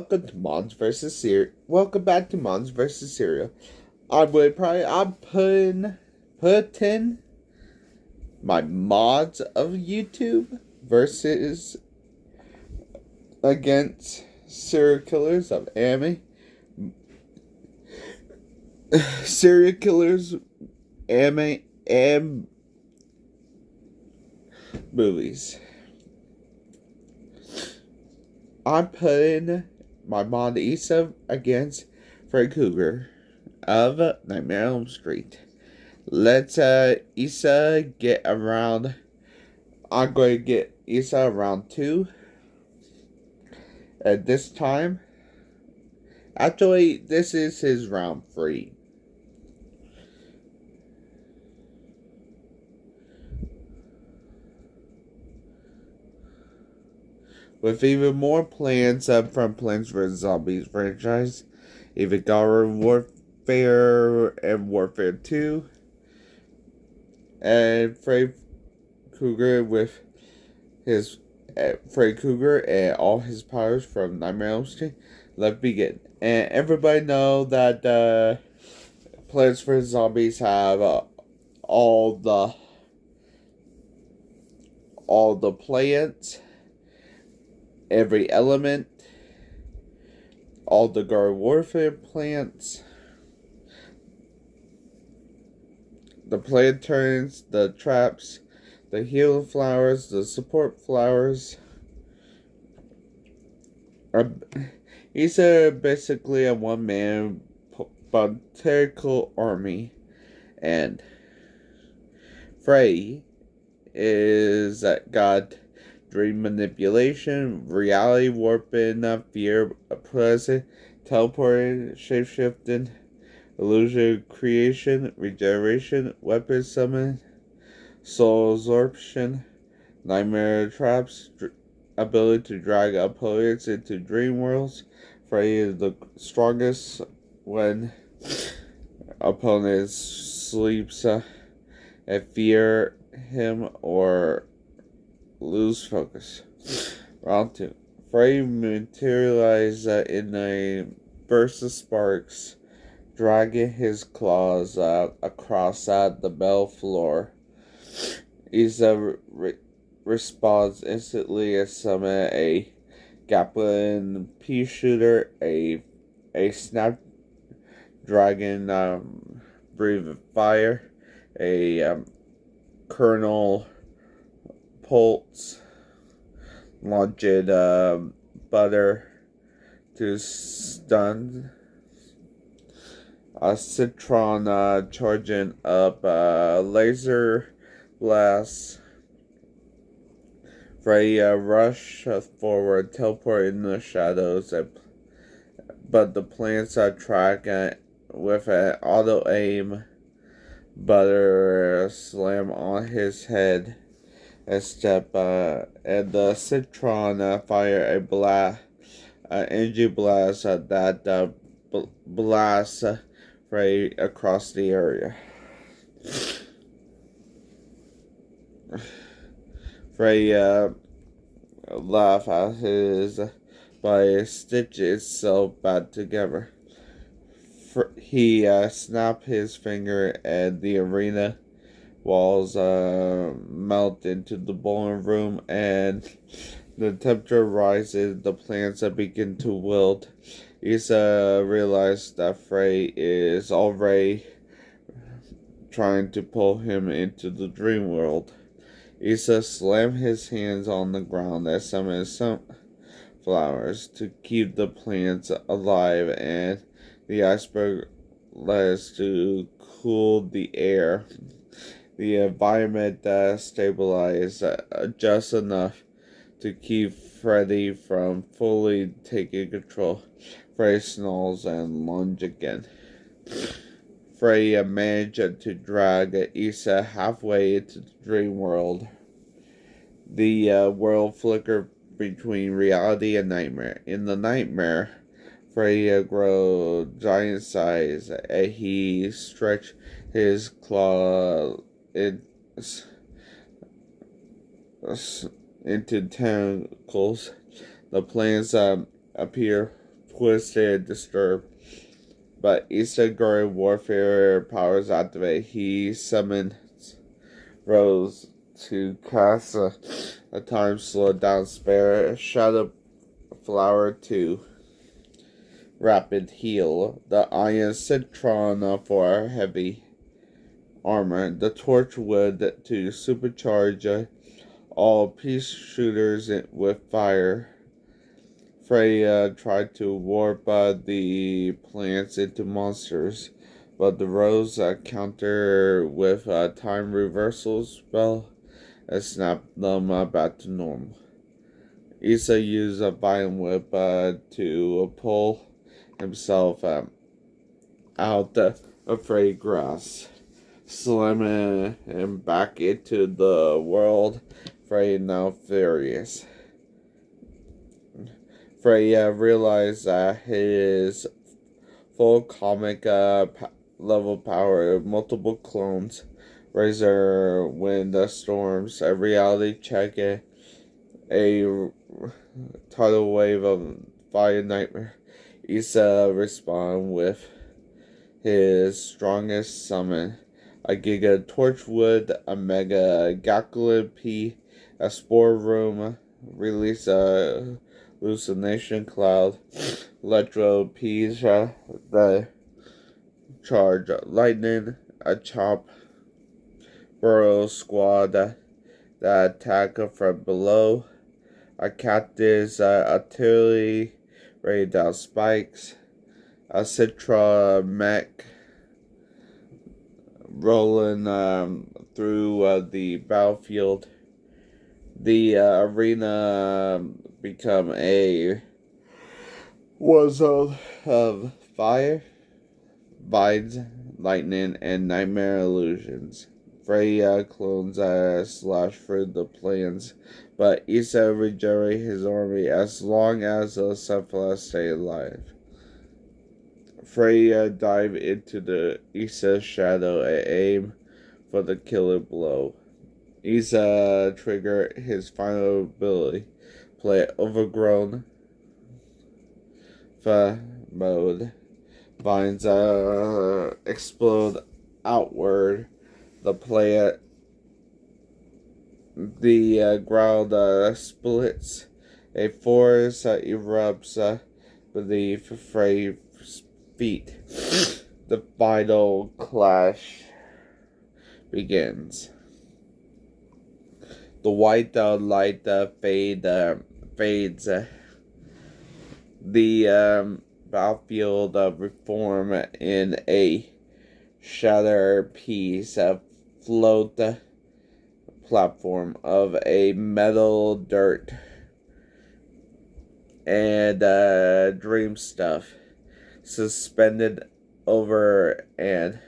welcome to Mods vs. Cereal. Welcome back to Mods vs. Cereal. I'm putting my mods of YouTube versus against serial killers of anime. Serial killers, anime, and movies. I'm putting my mod Issa against Freddy Krueger of Nightmare on Elm Street. Let's Issa get around. I'm going to get Issa around 2. At this time, actually, this is his round 3. With even more plans from Plants vs. Zombies franchise, even Garden Warfare and Warfare 2, and Freddy Krueger with his Freddy Krueger and all his powers from Nightmare on Elm Street. Let's begin. And everybody know that Plants vs. Zombies have all the plants, every element, all the Garden Warfare plants, the plantains, the traps, the healing flowers, the support flowers. He's basically a one-man botanical army, and Freddy is got dream manipulation, reality warping, fear present, teleporting, shapeshifting, illusion creation, regeneration, weapon summon, soul absorption, nightmare traps, ability to drag opponents into dream worlds. Freddy is the strongest when opponents sleeps and fear him or lose focus. Round 2. Freddy materializes in a burst of sparks, dragging his claws across the metal floor. Issa responds instantly and summons a Gaplin pea shooter, a snapdragon breathing fire, a Colonel Pulse, launching butter to stun, a Citron charging up laser blast. Freddy rush forward, teleporting in the shadows, but the plants track with an auto aim. Butter slam on his head and and the Citron fire a energy blast that blasts Freddy across the area. Freddy laugh at his body stitches so bad together. He snapped his finger and the arena walls melt into the ballroom room, and the temperature rises. The plants begin to wilt. Issa realized that Freddy is already trying to pull him into the dream world. Issa slammed his hands on the ground and summoned some flowers to keep the plants alive, and the iceberg lets to cool the air. The environment stabilized just enough to keep Freddy from fully taking control. Freddy snarls and lunges again. Freddy managed to drag Issa halfway into the dream world. The world flickered between reality and nightmare. In the nightmare, Freddy grew giant size, and he stretched his claw into tentacles. The plants appear twisted and disturbed. But Issa Garden Warfare powers activate. He summons Rose to cast a time slow down spare. Shadow Flower to rapid heal. The Iron Citron for heavy armor. The Torchwood to supercharge all peace shooters with fire. Freddy tried to warp the plants into monsters, but the Rose counter with time reversal spell and snapped them back to normal. Issa used a vine whip to pull himself out of Freddy grass, slamming him back into the world. Freddy now furious. Freddy realized that his full comic level power, multiple clones, razor wind storms, a reality check, a tidal wave of fire nightmare. Issa respond with his strongest summon, a Giga Torchwood, a Mega Gakulid P, a Spore Room, release a Hallucination Cloud, Electro P's, the Charge Lightning, a Chop Burrow Squad, the attack from below, a Cactus Artillery, rain down spikes, a Citra Mech rolling through the battlefield. The arena become a war of fire, vines, lightning, and nightmare illusions. Freddy clones slash through the plans, but Issa regenerates his army as long as the Sunflower stay alive. Freddy dive into the Issa shadow and aim for the killer blow. Issa trigger his final ability, play Overgrowth Mode. Vines explode outward. The ground splits. A forest erupts beneath Freddy's feet. The final clash begins. The white light fades. The battlefield reform in a shatter piece float platform of a metal dirt and dream stuff suspended over an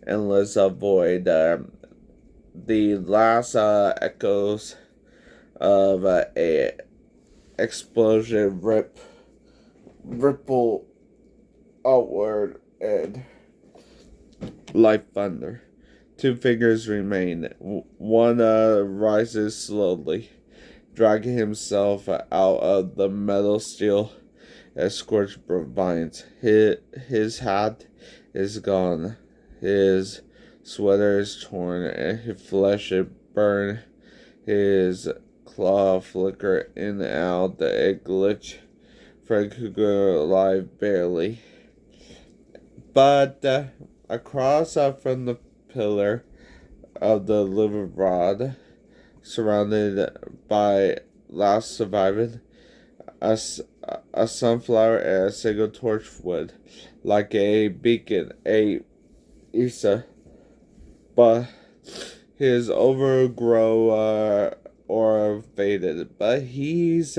endless void. The last echoes of a explosion ripple outward and like thunder. Two figures remain. One rises slowly, dragging himself out of the metal steel and scorched vines. His hat is gone. His sweater is torn and his flesh is burned. His claw flicker in and out the glitch. Freddy Krueger alive barely. But across from the pillar of the living rod, surrounded by last surviving, a sunflower and a single torchwood, like a beacon, Issa. But his overgrow aura faded, but he's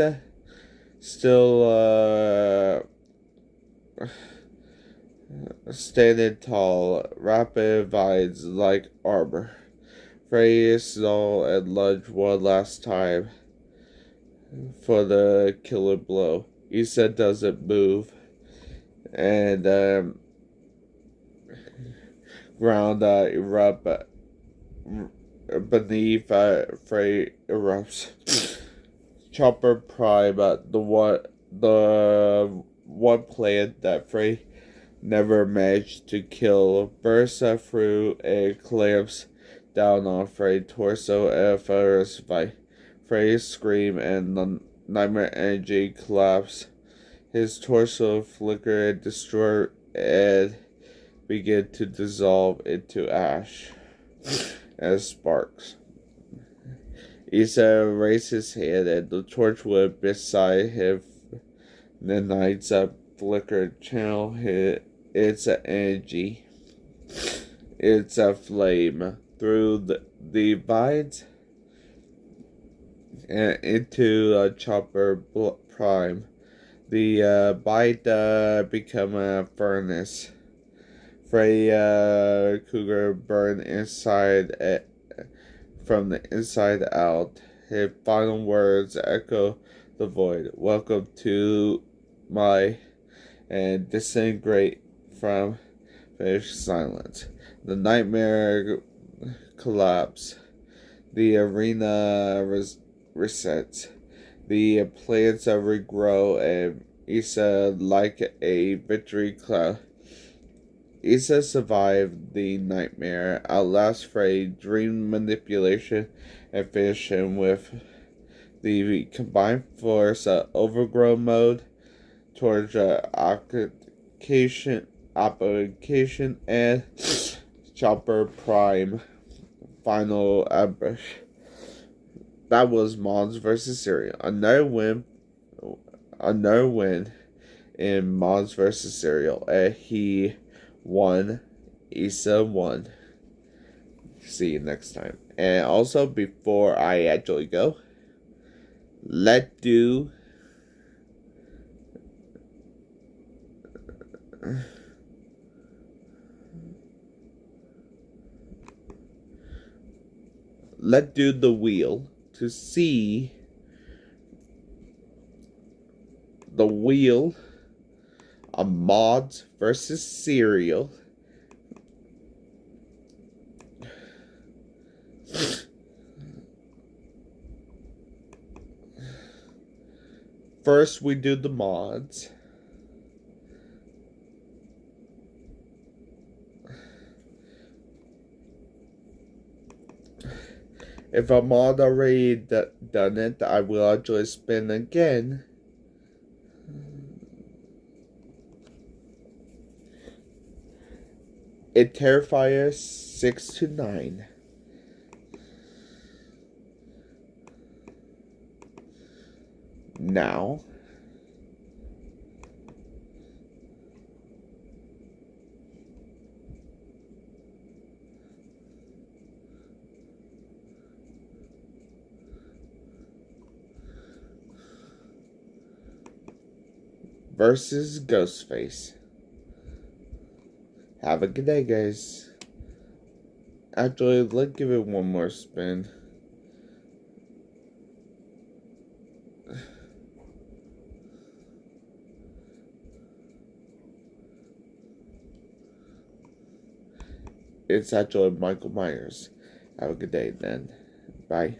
still standing tall, rapid vines like armor. Freddy snarl and lunge one last time for the killer blow. Issa doesn't move, and ground erupt beneath Freddy erupts. Chomper Prime, the one plant that Frey never managed to kill bursts through and clamps down on Frey's torso and fires by Frey's scream and the nightmare energy collapse. His torso flicker and destroy and begin to dissolve into ash as sparks. Issa raised his hand and the torchwood beside him. The night's flicker channel its energy. It's a flame through the vines and into Chomper Prime. The bite become a furnace. Freddy Krueger burned inside from the inside out. His final words echo the void. Welcome to my and disintegrate from finished silence. The nightmare collapse. The arena resets. The plants regrow and Issa like a victory cloud. Issa survived the nightmare, outlast Freddy, dream manipulation, and finish him with the combined force of Overgrowth Mode towards application and Chomper Prime final ambush. That was Mons vs. Serial. Another win in Mons vs. Serial. And he won. Issa won. See you next time. And also, before I actually go, let's do the wheel to see the wheel of Mods versus Serial. First, we do the mods. If a mod already done it, I will actually spin again. It Terrifier 6 to 9. Now, versus Ghostface. Have a good day, guys. Actually, let's give it one more spin. It's actually Michael Myers. Have a good day then. Bye.